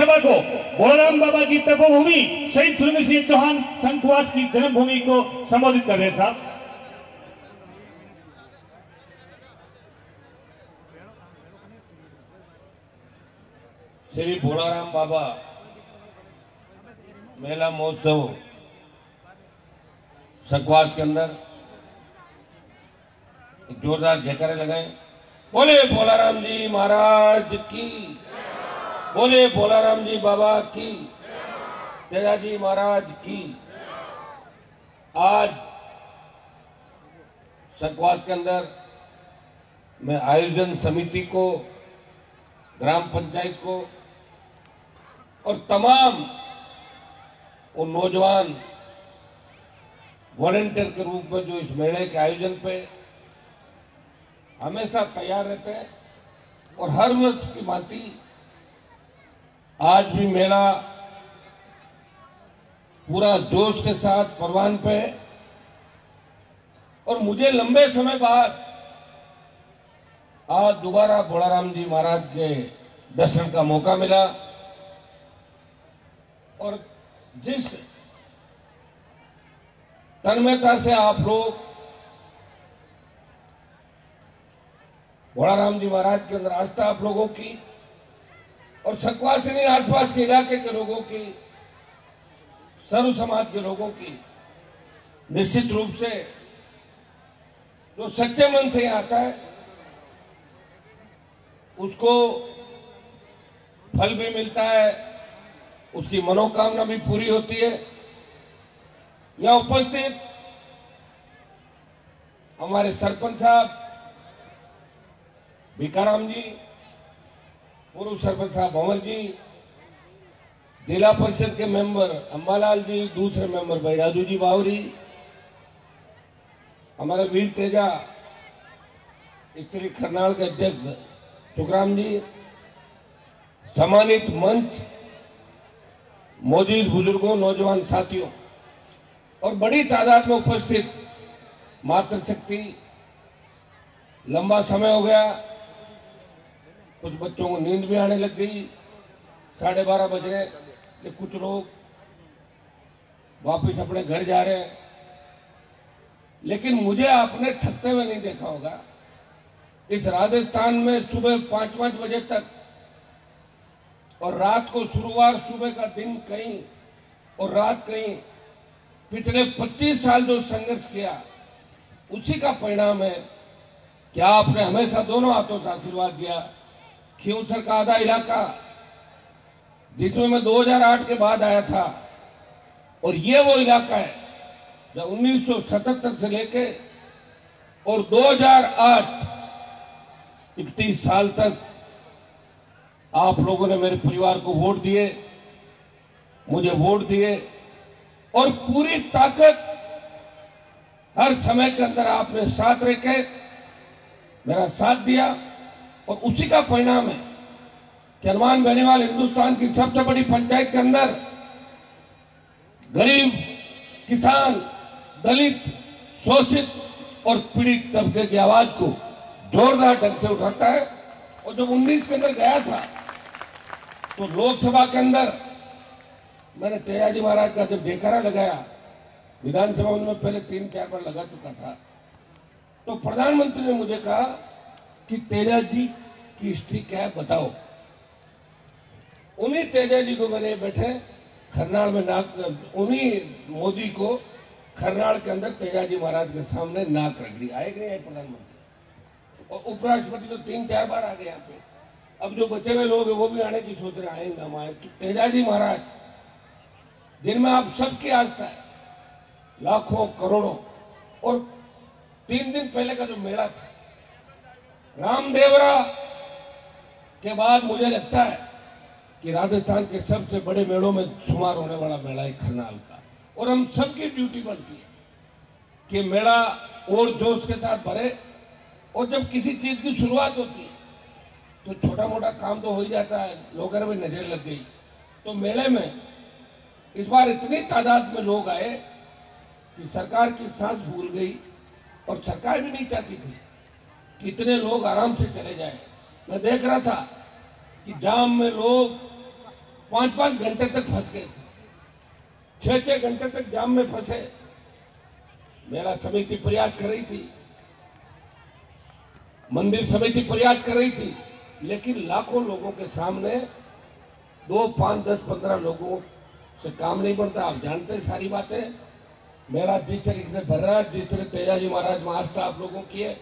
सभा को बोलाराम बाबा की तपोभूमि शहीद सुरेंद्र सिंह चौहान संखवास की जन्मभूमि को संबोधित कर रहे हैं साहब। श्री बोलाराम बाबा मेला महोत्सव संखवास के अंदर जोरदार जयकारे लगाए। बोले बोलाराम जी महाराज की, बोले बोलाराम जी बाबा की, तेजाजी महाराज की। आज संखवास के अंदर मैं आयोजन समिति को, ग्राम पंचायत को और तमाम वो नौजवान वॉलंटियर के रूप में जो इस मेले के आयोजन पे हमेशा तैयार रहते हैं और हर वर्ष की भांति आज भी मेला पूरा जोश के साथ परवान पे है। और मुझे लंबे समय बाद आज दोबारा बोलाराम जी महाराज के दर्शन का मौका मिला और जिस तन्मयता से आप लोग बोलाराम जी महाराज के अंदर आस्था आप लोगों की और संखवास नहीं आसपास के इलाके के लोगों की, सर्व समाज के लोगों की, निश्चित रूप से जो सच्चे मन से आता है उसको फल भी मिलता है, उसकी मनोकामना भी पूरी होती है। यहां उपस्थित हमारे सरपंच साहब भिकाराम जी, पूर्व सरपंच साहब भंवर जी, जिला परिषद के मेंबर अंबालाल जी, दूसरे मेंबर भाई राजू जी बावरी, हमारे वीर तेजा स्त्री खरनाल के अध्यक्ष सुखराम जी, सम्मानित मंच, मौजूद बुजुर्गों, नौजवान साथियों और बड़ी तादाद में उपस्थित मातृशक्ति। लंबा समय हो गया, कुछ बच्चों को नींद भी आने लग गई, 12:30 बज रहे कि कुछ लोग वापस अपने घर जा रहे हैं। लेकिन मुझे आपने थकते हुए नहीं देखा होगा। इस राजस्थान में सुबह 5-5 बजे तक और रात को शुरुआत, सुबह का दिन कहीं और रात कहीं, पिछले 25 साल जो संघर्ष किया उसी का परिणाम है कि आपने हमेशा दोनों हाथों से आशीर्वाद दिया। खींवसर का आधा इलाका जिसमें मैं 2008 के बाद आया था और ये वो इलाका है जब 1977 से लेके और 2008 31 साल तक आप लोगों ने मेरे परिवार को वोट दिए, मुझे वोट दिए और पूरी ताकत हर समय के अंदर आपने साथ रह के मेरा साथ दिया। और उसी का परिणाम है कि हनुमान बेनीवाल हिंदुस्तान की सबसे बड़ी पंचायत के अंदर गरीब, किसान, दलित, शोषित और पीड़ित तबके की आवाज को जोरदार ढंग से उठाता है। और जब 19 के अंदर गया था तो लोकसभा के अंदर मैंने तेजाजी महाराज का जब जयकारा लगाया, विधानसभा में पहले 3-4 बार लगा चुका था, तो प्रधानमंत्री ने मुझे कहा कि तेजाजी की हिस्ट्री क्या है बताओ। उन्हीं तेजाजी को मैंने बैठे खरनाल में उन्हीं मोदी को खरनाल के अंदर तेजाजी महाराज के सामने नाक रगड़ी। आए कि नहीं आए प्रधानमंत्री? और उपराष्ट्रपति तो 3-4 बार आ गए यहाँ पे। अब जो बचे हुए लोग हैं वो भी आने की सोच रहे, आएंगे हम आए। तो तेजाजी महाराज जिनमें आप सबकी आस्था है, लाखों करोड़ों। और 3 दिन पहले का जो मेला था, रामदेवरा के बाद मुझे लगता है कि राजस्थान के सबसे बड़े मेलों में शुमार होने वाला मेला है खरनाल का। और हम सबकी ड्यूटी बनती है कि मेला और जोश के साथ भरे। और जब किसी चीज की शुरुआत होती है तो छोटा मोटा काम तो हो ही जाता है, लोगों में नजर लग गई। तो मेले में इस बार इतनी तादाद में लोग आए कि सरकार की सांस भूल गई और सरकार भी नहीं चाहती थी कि इतने लोग आराम से चले जाए। मैं देख रहा था कि जाम में लोग 5-5 घंटे तक फंस गए थे, 6-6 घंटे तक जाम में फंसे। मेला समिति प्रयास कर रही थी, मंदिर समिति प्रयास कर रही थी, लेकिन लाखों लोगों के सामने 2, 5, 10, 15 लोगों से काम नहीं बनता। आप जानते हैं सारी बातें। मेला जिस तरीके से भर रहा है, जिस तरह तेजाजी महाराज में आस्था आप लोगों की है,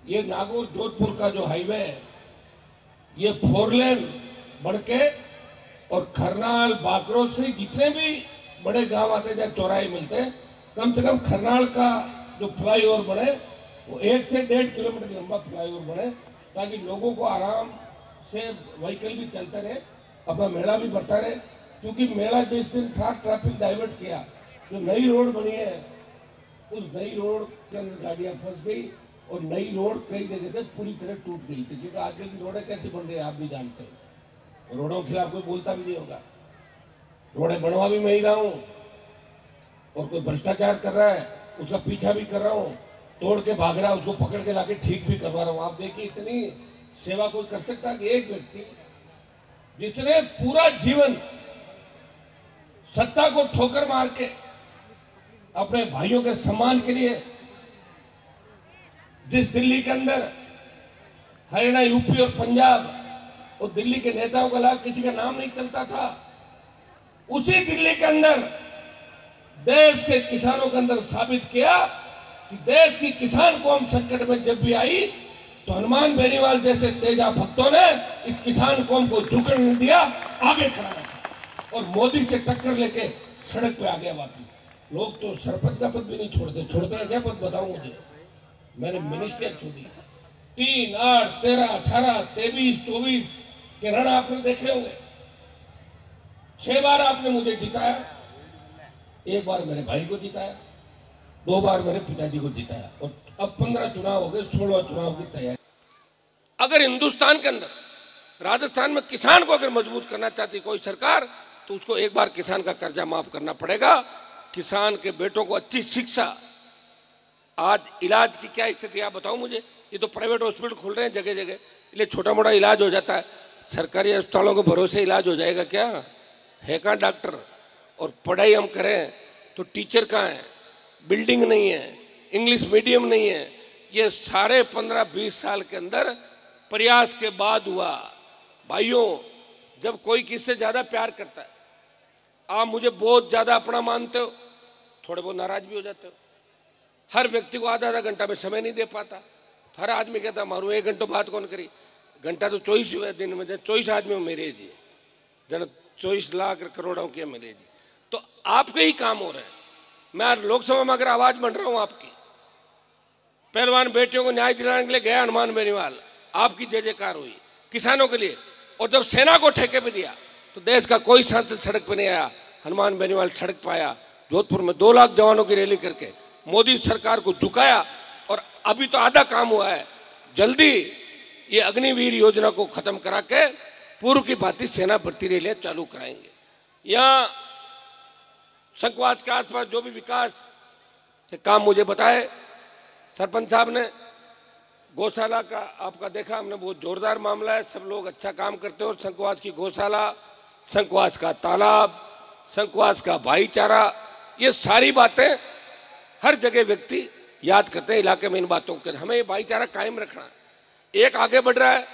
ये नागौर जोधपुर का जो हाईवे है, ये 4 लेन बढ़ के और खरनाल बाकरोल से जितने भी बड़े गांव आते जहाँ चौराहे मिलते हैं, कम से कम खरनाल का जो फ्लाईओवर बने वो 1 से 1.5 किलोमीटर लंबा फ्लाईओवर बने, ताकि लोगों को आराम से व्हीकल भी चलते रहे, अपना मेला भी बढ़ता रहे। क्योंकि मेला जिस दिन था ट्रैफिक डाइवर्ट किया, जो नई रोड बनी है उस नई रोड के अंदर गाड़ियां फंस गई और नई रोड कई जगह से पूरी तरह टूट गई थी। क्योंकि आजकल की रोडें कैसी बन रही है आप भी जानते हो, रोडों के खिलाफ कोई बोलता भी नहीं होगा। रोडें बनवा भी मैं ही रहा हूं, और कोई भ्रष्टाचार कर रहा है उसका पीछा भी कर रहा हूं, तोड़ के भाग रहा है उसको पकड़ के लाके ठीक भी करवा रहा हूं। आप देखिए इतनी सेवा कोई कर सकता है कि एक व्यक्ति जिसने पूरा जीवन सत्ता को ठोकर मार के अपने भाइयों के सम्मान के लिए, जिस दिल्ली के अंदर हरियाणा, यूपी और पंजाब और दिल्ली के नेताओं के अलावा किसी का नाम नहीं चलता था, उसी दिल्ली के अंदर देश के किसानों के अंदर साबित किया कि देश की किसान कौम संकट में जब भी आई तो हनुमान बेनीवाल जैसे तेजा भक्तों ने इस किसान कौम को झुकने नहीं दिया, आगे खड़ा रखा और मोदी से टक्कर लेके सड़क पे आ गया वापस। लोग तो सरपंच का पद भी नहीं छोड़ते हैं क्या पद बताऊं मुझे? मैंने मिनिस्ट्री छोड़ी। 3, 8, 13, 18, 23, 24 के रण आपने देखे होंगे। 6 बार आपने मुझे जिताया, 1 बार मेरे भाई को जिताया, 2 बार मेरे पिताजी को जिताया, और अब 15 चुनाव हो गए, 16 चुनाव की तैयारी। अगर हिंदुस्तान के अंदर राजस्थान में किसान को अगर मजबूत करना चाहती कोई सरकार, तो उसको 1 बार किसान का कर्जा माफ करना पड़ेगा। किसान के बेटों को अच्छी शिक्षा। आज इलाज की क्या स्थिति आप बताओ मुझे? ये तो प्राइवेट हॉस्पिटल खुल रहे हैं जगह जगह, इसलिए छोटा मोटा इलाज हो जाता है। सरकारी अस्पतालों के भरोसे इलाज हो जाएगा क्या? है कहाँ डॉक्टर? और पढ़ाई हम करें तो टीचर कहाँ है? बिल्डिंग नहीं है, इंग्लिश मीडियम नहीं है। ये सारे 15-20 साल के अंदर प्रयास के बाद हुआ। भाइयों, जब कोई किससे ज्यादा प्यार करता है, आप मुझे बहुत ज्यादा अपना मानते हो, थोड़े बहुत नाराज भी हो जाते हो। हर व्यक्ति को आधा घंटा में समय नहीं दे पाता। हर आदमी कहता मारू 1 घंटो बात कौन करी? घंटा तो 24 हुआ दिन में, 24 आदमी हो मेरे जी, जन 24 लाख करोड़ों के मेरे जी। तो आपके ही काम हो रहे हैं। मैं लोकसभा में अगर आवाज बन रहा हूं आपकी, पहलवान बेटियों को न्याय दिलाने के लिए गया हनुमान बेनीवाल, आपकी जय जयकार हुई किसानों के लिए। और जब सेना को ठेके पे दिया तो देश का कोई सांसद सड़क पे नहीं आया, हनुमान बेनीवाल सड़क पे आया। जोधपुर में 2 लाख जवानों की रैली करके मोदी सरकार को झुकाया। और अभी तो आधा काम हुआ है, जल्दी ये अग्निवीर योजना को खत्म करा के पूर्व की भांति सेना भर्ती रैलियां चालू कराएंगे। यहाँ संकवास के आसपास जो भी विकास के काम मुझे बताए सरपंच साहब ने, गौशाला का आपका देखा हमने, बहुत जोरदार मामला है। सब लोग अच्छा काम करते हो। संकवास की गौशाला, संकवास का तालाब, संकवास का भाईचारा, ये सारी बातें हर जगह व्यक्ति याद करते हैं इलाके में। इन बातों के हमें ये भाईचारा कायम रखना है। एक आगे बढ़ रहा है,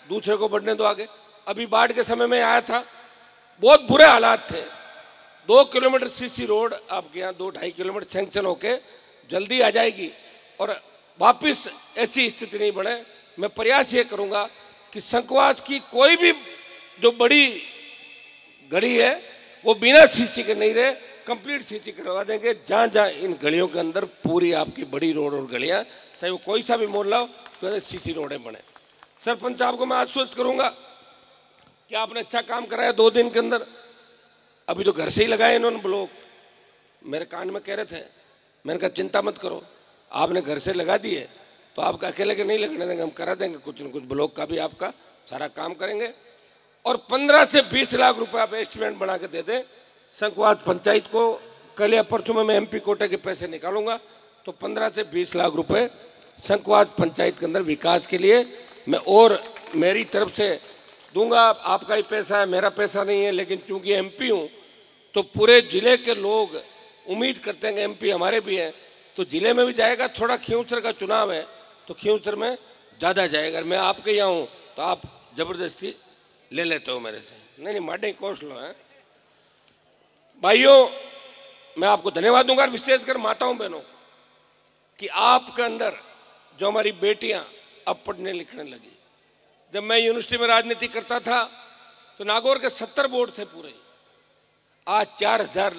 दूसरे को बढ़ने दो आगे। अभी बाढ़ के समय में आया था, बहुत बुरे हालात थे। 2 किलोमीटर सीसी रोड आपके यहाँ 2-2.5 किलोमीटर सैंक्शन होके जल्दी आ जाएगी और वापिस ऐसी स्थिति नहीं बने। मैं प्रयास ये करूंगा कि संकवास की कोई भी जो बड़ी गली है वो बिना सीसी के नहीं रहे, कंप्लीट सीसी करवा देंगे। जहाँ जहाँ इन गलियों के अंदर पूरी आपकी बड़ी रोड और गलियां, चाहे वो कोई सा भी मोड़ लाओ, तो सीसी रोडें बने। सरपंच साहब को मैं आश्वस्त करूंगा कि आपने अच्छा काम कराया 2 दिन के अंदर। अभी तो घर से ही लगाए इन्होंने ब्लॉक, मेरे कान में कह रहे थे, मैंने कहा चिंता मत करो, आपने घर से लगा दिए तो आपका अकेले के नहीं लगने देंगे, हम करा देंगे कुछ न कुछ ब्लॉक का भी आपका सारा काम करेंगे। और 15 से 20 लाख रुपए आप एस्टिमेट बना के दे दें संकवास पंचायत को। कल या परसों में मैं MP कोटे के पैसे निकालूंगा, तो 15 से 20 लाख रुपए संकवास पंचायत के अंदर विकास के लिए मैं, और मेरी तरफ से दूंगा, आपका ही पैसा है, मेरा पैसा नहीं है, लेकिन चूंकि एमपी हूं तो पूरे जिले के लोग उम्मीद करते हैं कि एमपी हमारे भी हैं, तो जिले में भी जाएगा। थोड़ा खींवसर का चुनाव है तो खींवसर में ज़्यादा जाएगा। मैं आपके यहाँ हूँ तो आप जबरदस्ती ले लेते हो मेरे से। नहीं माडे कोश लो है। भाइयों, मैं आपको धन्यवाद दूंगा, विशेषकर माताओं बहनों, कि आपके अंदर जो हमारी बेटियां अब पढ़ने लिखने लगी। जब मैं यूनिवर्सिटी में राजनीति करता था तो नागौर के 70 बोर्ड थे पूरे। आज 4000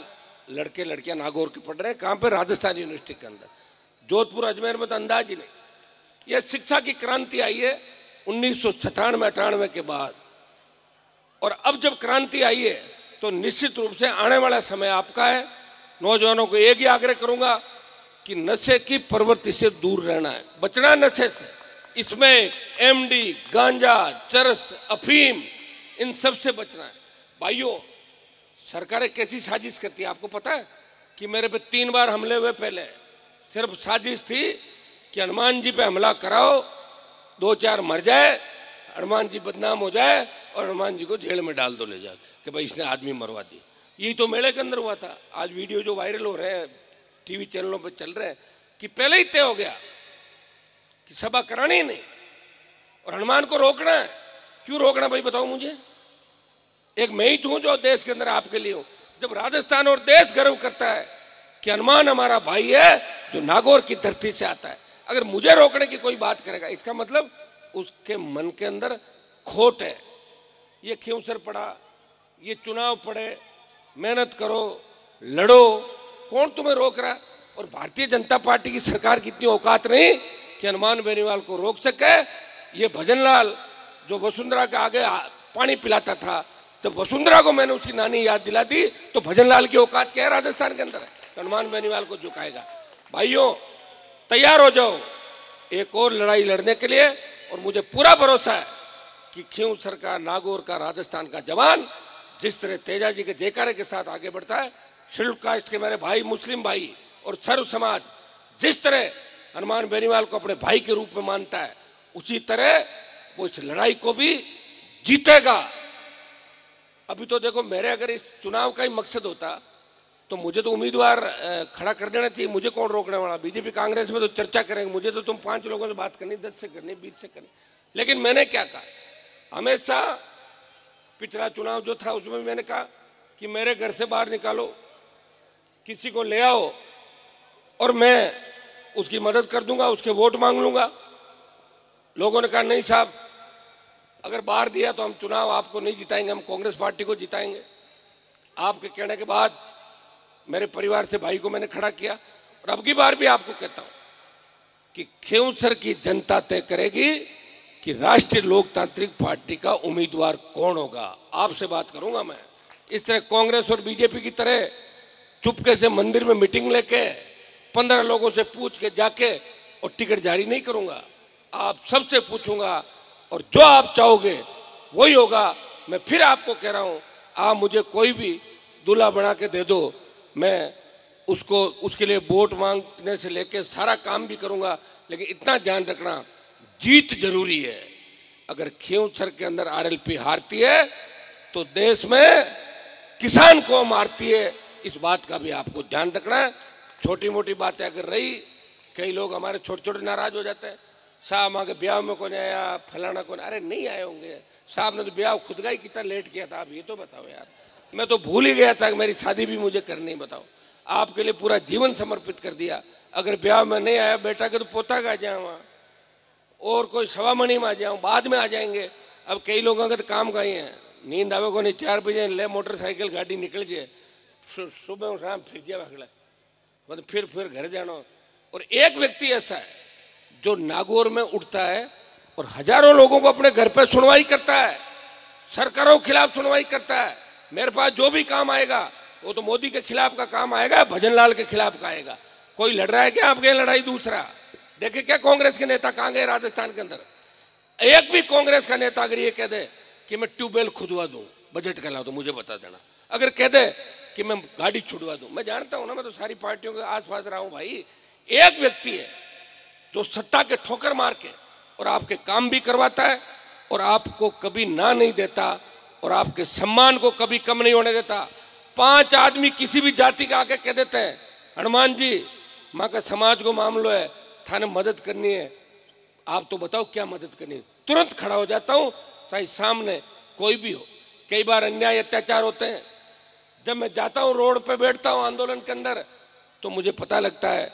लड़के लड़कियां नागौर के पढ़ रहे हैं। कहां पे? राजस्थान यूनिवर्सिटी के अंदर। जोधपुर अजमेर में तो अंदाज ही नहीं। यह शिक्षा की क्रांति आई है 1997-98 के बाद। और अब जब क्रांति आई है तो निश्चित रूप से आने वाला समय आपका है। नौजवानों को एक ही आग्रह करूंगा कि नशे की प्रवृत्ति से दूर रहना है, बचना है नशे से। इसमें एमडी, गांजा, चरस, अफीम, इन सब से बचना है। भाइयों, सरकारें कैसी साजिश करती है आपको पता है कि मेरे पे 3 बार हमले हुए। पहले सिर्फ साजिश थी कि हनुमान जी पे हमला कराओ, 2-4 मर जाए, हनुमान जी बदनाम हो जाए और हनुमान जी को जेल में डाल दो ले जाके कि भाई इसने आदमी मरवा दी। यही तो मेले के अंदर हुआ था। आज वीडियो जो वायरल हो रहे हैं, टीवी चैनलों पर चल रहे हैं, कि पहले ही तय हो गया कि सभा करानी ही नहीं और हनुमान को रोकना है। क्यों रोकना भाई बताओ मुझे? एक मैं ही हूं जो देश के अंदर आपके लिए हूं। जब राजस्थान और देश गर्व करता है कि हनुमान हमारा भाई है जो नागौर की धरती से आता है, अगर मुझे रोकने की कोई बात करेगा इसका मतलब उसके मन के अंदर खोट है। ये खींवसर पड़ा, ये चुनाव पड़े, मेहनत करो, लड़ो, कौन तुम्हें रोक रहा है? और भारतीय जनता पार्टी की सरकार की इतनी औकात नहीं कि हनुमान बेनीवाल को रोक सके। ये भजनलाल जो वसुंधरा के आगे पानी पिलाता था, जब वसुंधरा को मैंने उसकी नानी याद दिला दी तो भजनलाल की औकात क्या है राजस्थान के अंदर है? हनुमान बेनीवाल को झुकाएगा। भाइयों, तैयार हो जाओ एक और लड़ाई लड़ने के लिए। और मुझे पूरा भरोसा है कि खींवसर का, नागौर का, राजस्थान का जवान जिस तरह तेजा जी के जयकारे के साथ आगे बढ़ता है, शेड्यूल कास्ट के मेरे भाई, मुस्लिम भाई और सर्व समाज जिस तरह हनुमान बेनीवाल को अपने भाई के रूप में मानता है, उसी तरह वो इस लड़ाई को भी जीतेगा। अभी तो देखो, मेरे अगर इस चुनाव का ही मकसद होता तो मुझे तो उम्मीदवार खड़ा कर देना चाहिए। मुझे कौन रोकने वाला? बीजेपी कांग्रेस में तो चर्चा करेंगे, मुझे तो तुम 5 लोगों से बात करनी, 10 से करनी, 20 से करनी। लेकिन मैंने क्या कहा, हमेशा पिछला चुनाव जो था उसमें मैंने कहा कि मेरे घर से बाहर निकालो, किसी को ले आओ और मैं उसकी मदद कर दूंगा, उसके वोट मांग लूंगा। लोगों ने कहा नहीं साहब, अगर बाहर दिया तो हम चुनाव आपको नहीं जिताएंगे, हम कांग्रेस पार्टी को जिताएंगे। आपके कहने के बाद मेरे परिवार से भाई को मैंने खड़ा किया। और अब की बार भी आपको कहता हूं कि खींवसर की जनता तय करेगी कि राष्ट्रीय लोकतांत्रिक पार्टी का उम्मीदवार कौन होगा। आपसे बात करूंगा मैं। इस तरह कांग्रेस और बीजेपी की तरह चुपके से मंदिर में मीटिंग लेके 15 लोगों से पूछ के जाके और टिकट जारी नहीं करूंगा। आप सबसे पूछूंगा और जो आप चाहोगे वही होगा। मैं फिर आपको कह रहा हूं, आप मुझे कोई भी दूल्हा बना के दे दो, मैं उसको उसके लिए वोट मांगने से लेके सारा काम भी करूंगा। लेकिन इतना ध्यान रखना, जीत जरूरी है। अगर खींवसर के अंदर आरएलपी हारती है तो देश में किसान को मारती है। इस बात का भी आपको ध्यान रखना है। छोटी मोटी बातें अगर रही, कई लोग हमारे छोटे छोटे नाराज हो जाते हैं, साहब आगे ब्याह में कौन आया, फलाना कौन। अरे नहीं आए होंगे साहब ने तो ब्याह खुद का ही कितना लेट किया था, आप ये तो बताओ यार। मैं तो भूल ही गया था कि मेरी शादी भी मुझे करनी, बताओ। आपके लिए पूरा जीवन समर्पित कर दिया। अगर ब्याह में नहीं आया बेटा के तो पोता का आ जाऊँ और कोई सवामणि में आ जाऊँ, बाद में आ जाएंगे। अब कई लोगों का तो काम का ही है, नींद आवे को नहीं, 4 बजे ले मोटरसाइकिल गाड़ी निकल जाए, सुबह शाम फिर जाए अगला, मतलब फिर घर जाना। और एक व्यक्ति ऐसा है जो नागौर में उठता है और हजारों लोगों को अपने घर पर सुनवाई करता है, सरकारों के खिलाफ सुनवाई करता है। मेरे पास जो भी काम आएगा वो तो मोदी के खिलाफ का काम आएगा, भजनलाल के खिलाफ का आएगा। कोई लड़ रहा है क्या आपके लड़ाई? दूसरा देखे क्या कांग्रेस के नेता कहां गए राजस्थान के अंदर? एक भी कांग्रेस का नेता अगर ये कह दे कि मैं ट्यूबवेल खुदवा दूं, बजट का ला तो मुझे बता देना। अगर कह दे कि मैं गाड़ी छुड़वा दूं, मैं जानता हूं ना, मैं तो सारी पार्टियों के आसपास रहा हूं भाई। एक व्यक्ति है जो सत्ता के ठोकर मार के और आपके काम भी करवाता है और आपको कभी ना नहीं देता और आपके सम्मान को कभी कम नहीं होने देता। 5 आदमी किसी भी जाति का आके कह देते हैं हनुमान जी माँ का समाज को मामलो है, थाने मदद करनी है, आप तो बताओ क्या मदद करनी है, तुरंत खड़ा हो जाता हूँ, चाहे सामने कोई भी हो। कई बार अन्याय अत्याचार होते हैं, जब मैं जाता हूँ रोड पे बैठता हूँ आंदोलन के अंदर, तो मुझे पता लगता है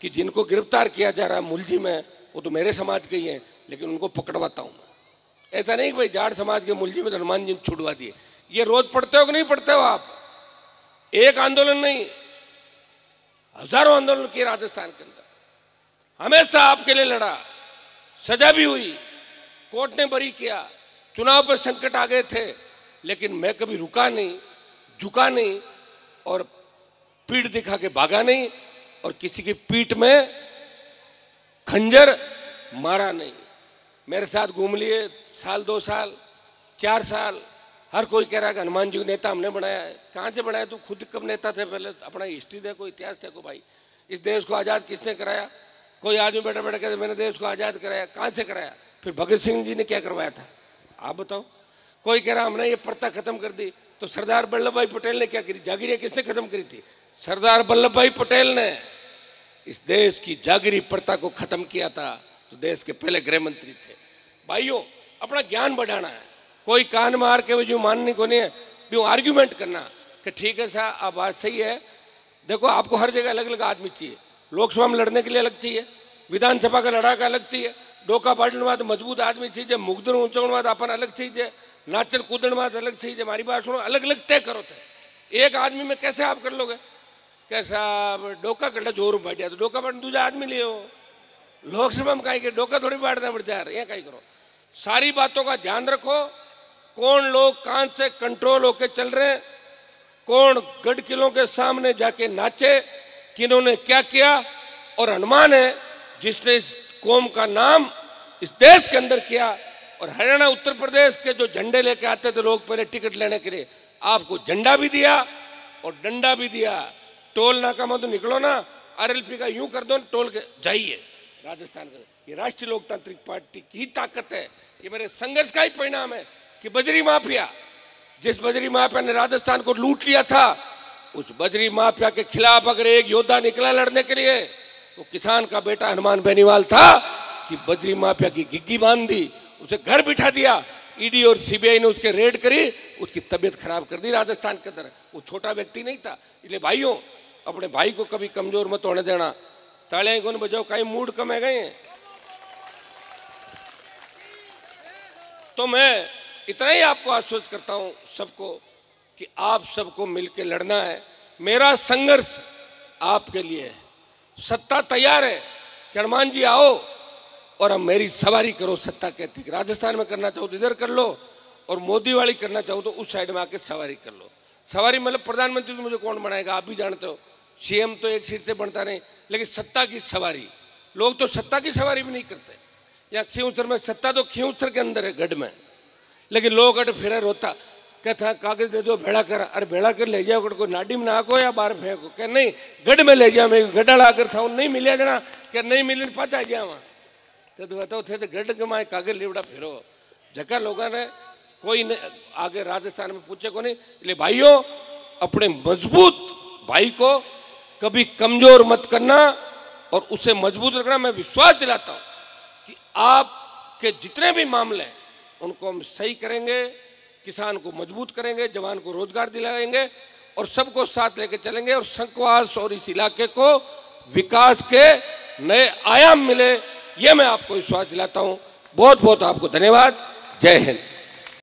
कि जिनको गिरफ्तार किया जा रहा है मुलजिम में वो तो मेरे समाज के ही हैं, लेकिन उनको पकड़वाता हूँ मैं। ऐसा नहीं कि भाई जाट समाज के मुलजिम तो हनुमान जी ने छुड़वा दिए। ये रोज पढ़ते हो कि नहीं पढ़ते हो आप? एक आंदोलन नहीं, हजारों आंदोलन किए राजस्थान के अंदर, हमेशा आपके लिए लड़ा, सजा भी हुई, कोर्ट ने बरी किया, चुनाव पर संकट आ गए थे, लेकिन मैं कभी रुका नहीं, झुका नहीं और पीठ दिखा के भागा नहीं और किसी की पीठ में खंजर मारा नहीं। मेरे साथ घूम लिए साल 2 साल 4 साल, हर कोई कह रहा है कि हनुमान जी को नेता हमने बनाया है। कहाँ से बनाया? तू खुद कब नेता थे? पहले अपना हिस्ट्री देखो, इतिहास देखो भाई। इस देश को आज़ाद किसने कराया? कोई आदमी बैठा बैठा कहते मैंने देश को आज़ाद कराया, कहाँ से कराया? फिर भगत सिंह जी ने क्या करवाया था आप बताओ? कोई कह रहा हमने ये प्रथा खत्म कर दी, तो सरदार वल्लभ भाई पटेल ने क्या करी? जागीरें किसने खत्म करी थी? सरदार वल्लभ भाई पटेल ने इस देश की जागीरी प्रथा को खत्म किया था, तो देश के पहले गृह मंत्री थे। भाइयों, अपना ज्ञान बढ़ाना है, कोई कान मार के वो जो मानने को नहीं है, जो आर्ग्यूमेंट करना कि ठीक है साहब आप बात सही है। देखो आपको हर जगह अलग अलग आदमी चाहिए, लोकसभा में लड़ने के लिए अलग चाहिए, विधानसभा का लड़ाका अलग चाहिए, डोका पाटने बाद मजबूत आदमी चाहिए, मुगदन ऊंचाण बाद अपन अलग चाहिए, नाचन कूदन बाद अलग चाहिए। हमारी बात सुनो, अलग अलग तय करो थे। एक आदमी में कैसे आप कर लोगे? कैसा डोका कटा जोर बैठा तो डोका बांट दूसरा आदमी ले हो, लोकसभा में कहीं के डोका थोड़ी बांटना पड़ता है, यहाँ कहीं करो। सारी बातों का ध्यान रखो, कौन लोग कहां से कंट्रोल होके चल रहे हैं, कौन गढ़ किलों के सामने जाके नाचे, किन्होंने क्या किया। और हनुमान है जिसने इस कौम का नाम इस देश के अंदर किया। और हरियाणा उत्तर प्रदेश के जो झंडे लेके आते थे लोग पहले टिकट लेने के लिए, आपको झंडा भी दिया और डंडा भी दिया। टोल नाका में तो निकलो ना, आरएलपी का यूं कर दो, टोल के जाइए राजस्थान का। ये राष्ट्रीय लोकतांत्रिक पार्टी की ताकत है, ये मेरे संघर्ष का ही परिणाम है कि बजरी माफिया, जिस बजरी माफिया ने राजस्थान को लूट लिया था, उस बजरी माफिया के खिलाफ अगर एक योद्धा निकला लड़ने के लिए, तो किसान का बेटा हनुमान बेनीवाल था कि बजरी माफिया की घिग्गी बांध दी, उसे घर बिठा दिया, ईडी और सीबीआई ने उसके रेड करी, उसकी तबीयत खराब कर दी राजस्थान के अंदर। वो छोटा व्यक्ति नहीं था। इसलिए भाइयों, अपने भाई को कभी कमजोर मत होने देना। तालियां कौन बजाओ, कहीं मूड कम है गए। तो मैं इतना ही आपको आश्वस्त करता हूं सबको कि आप सबको मिलकर लड़ना है। मेरा संघर्ष आपके लिए है। सत्ता तैयार है कि हनुमान जी आओ और अब मेरी सवारी करो। सत्ता कहती है राजस्थान में करना चाहो तो इधर कर लो, और मोदी वाली करना चाहो तो उस साइड में आके सवारी कर लो। सवारी मतलब प्रधानमंत्री तो मुझे कौन बनाएगा, आप भी जानते हो। सीएम तो एक सीट से बनता नहीं, लेकिन सत्ता की सवारी, लोग तो सत्ता की सवारी भी नहीं करते। यहाँ खींवसर में सत्ता तो खींवसर के अंदर है, गढ़ में, लेकिन लोग अट फिर रोता कहता कागज दे दो भेड़ा कर। अरे भेड़ा कर ले जाओ, को नाडी में नाको या बाहर फेंको। कह नहीं गढ़ में ले जाओ, मैं गड्ढा ला कर था नहीं मिले जना, क्या नहीं मिले पता गया वहाँ तो बताओ थे तो गढ़ के माए कागज लिवड़ा फिरो जगह लोगों ने कोई ने आगे राजस्थान में पूछे को नहीं। इसलिए भाइयों, अपने मजबूत भाई को कभी कमजोर मत करना और उसे मजबूत रखना। मैं विश्वास दिलाता हूं कि आपके जितने भी मामले हैं उनको हम सही करेंगे, किसान को मजबूत करेंगे, जवान को रोजगार दिलाएंगे और सबको साथ लेके चलेंगे और संकवास और इस इलाके को विकास के नए आयाम मिले, ये मैं आपको विश्वास दिलाता हूं। बहुत बहुत आपको धन्यवाद। जय हिंद।